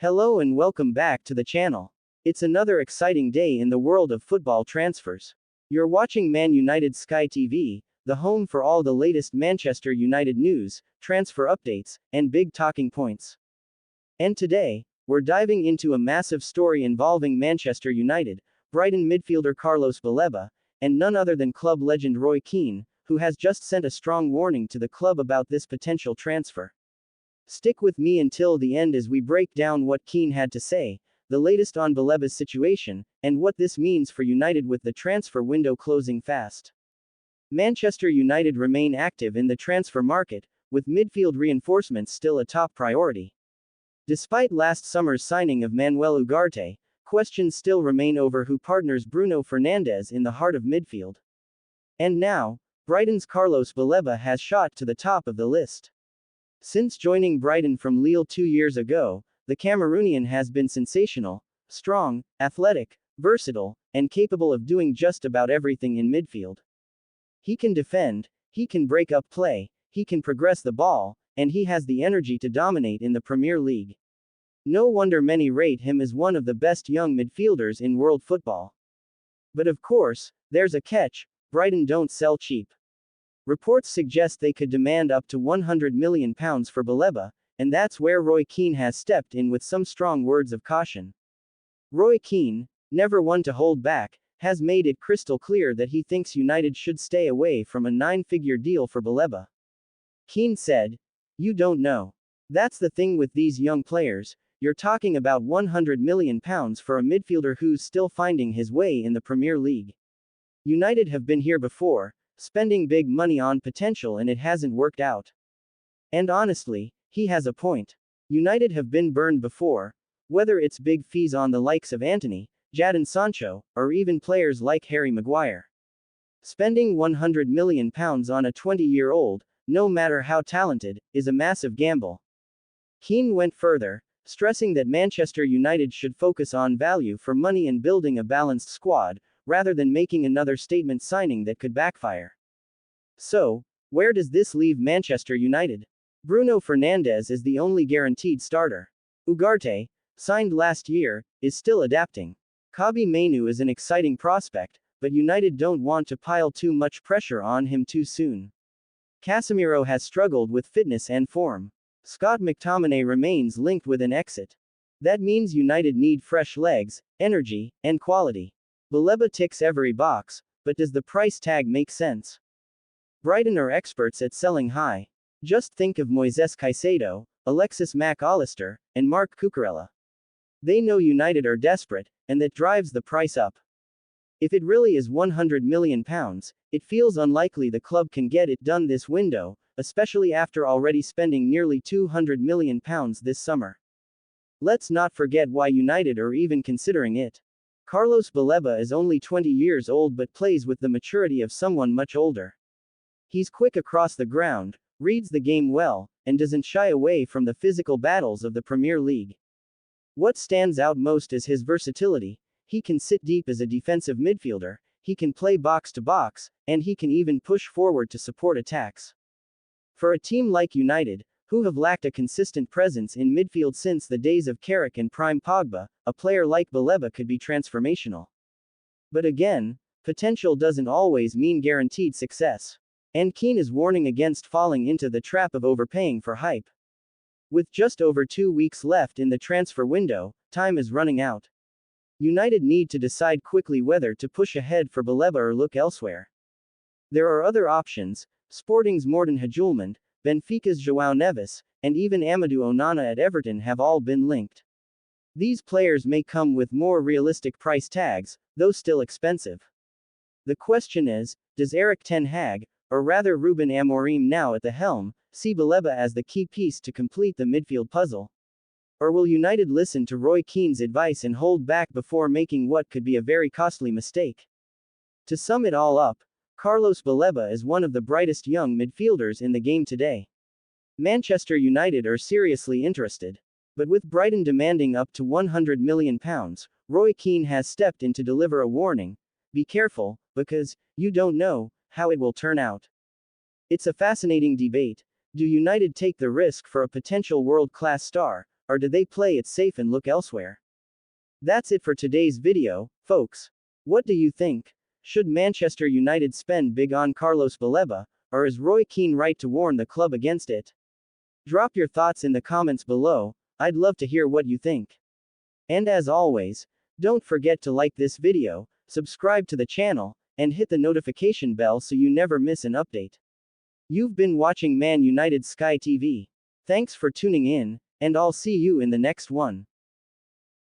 Hello and welcome back to the channel. It's another exciting day in the world of football transfers. You're watching Man United Sky TV, the home for all the latest Manchester United news, transfer updates, and big talking points. And today, we're diving into a massive story involving Manchester United, Brighton midfielder Carlos Baleba, and none other than club legend Roy Keane, who has just sent a strong warning to the club about this potential transfer. Stick with me until the end as we break down what Keane had to say, the latest on Baleba's situation, and what this means for United with the transfer window closing fast. Manchester United remain active in the transfer market, with midfield reinforcements still a top priority. Despite last summer's signing of Manuel Ugarte, questions still remain over who partners Bruno Fernandes in the heart of midfield. And now, Brighton's Carlos Baleba has shot to the top of the list. Since joining Brighton from Lille 2 years ago, the Cameroonian has been sensational, strong, athletic, versatile, and capable of doing just about everything in midfield. He can defend, he can break up play, he can progress the ball, and he has the energy to dominate in the Premier League. No wonder many rate him as one of the best young midfielders in world football. But of course, there's a catch: Brighton don't sell cheap. Reports suggest they could demand up to £100 million for Baleba, and that's where Roy Keane has stepped in with some strong words of caution. Roy Keane, never one to hold back, has made it crystal clear that he thinks United should stay away from a 9-figure deal for Baleba. Keane said, "You don't know. That's the thing with these young players, you're talking about £100 million for a midfielder who's still finding his way in the Premier League. United have been here before, spending big money on potential, and it hasn't worked out. And honestly, he has a point. United have been burned before, whether it's big fees on the likes of Antony, Jadon Sancho, or even players like Harry Maguire. Spending £100 million on a 20-year-old, no matter how talented, is a massive gamble." Keane went further, stressing that Manchester United should focus on value for money and building a balanced squad, rather than making another statement signing that could backfire. So, where does this leave Manchester United? Bruno Fernandes is the only guaranteed starter. Ugarte, signed last year, is still adapting. Kobbie Mainoo is an exciting prospect, but United don't want to pile too much pressure on him too soon. Casemiro has struggled with fitness and form. Scott McTominay remains linked with an exit. That means United need fresh legs, energy, and quality. Baleba ticks every box, but does the price tag make sense? Brighton are experts at selling high. Just think of Moises Caicedo, Alexis Mac Allister, and Marc Cucurella. They know United are desperate, and that drives the price up. If it really is £100 million, it feels unlikely the club can get it done this window, especially after already spending nearly £200 million this summer. Let's not forget why United are even considering it. Carlos Baleba is only 20 years old but plays with the maturity of someone much older. He's quick across the ground, reads the game well, and doesn't shy away from the physical battles of the Premier League. What stands out most is his versatility. He can sit deep as a defensive midfielder, he can play box to box, and he can even push forward to support attacks. For a team like United, who have lacked a consistent presence in midfield since the days of Carrick and prime Pogba, a player like Baleba could be transformational. But again, potential doesn't always mean guaranteed success. And Keane is warning against falling into the trap of overpaying for hype. With just over 2 weeks left in the transfer window, time is running out. United need to decide quickly whether to push ahead for Baleba or look elsewhere. There are other options: Sporting's Morten Hjulmand, Benfica's João Neves, and even Amadou Onana at Everton have all been linked. These players may come with more realistic price tags, though still expensive. The question is, does Erik ten Hag, or rather Ruben Amorim now at the helm, see Baleba as the key piece to complete the midfield puzzle? Or will United listen to Roy Keane's advice and hold back before making what could be a very costly mistake? To sum it all up, Carlos Baleba is one of the brightest young midfielders in the game today. Manchester United are seriously interested. But with Brighton demanding up to £100 million, Roy Keane has stepped in to deliver a warning: be careful, because you don't know how it will turn out. It's a fascinating debate. Do United take the risk for a potential world-class star, or do they play it safe and look elsewhere? That's it for today's video, folks. What do you think? Should Manchester United spend big on Carlos Baleba, or is Roy Keane right to warn the club against it? Drop your thoughts in the comments below, I'd love to hear what you think. And as always, don't forget to like this video, subscribe to the channel, and hit the notification bell so you never miss an update. You've been watching Man United Sky TV. Thanks for tuning in, and I'll see you in the next one.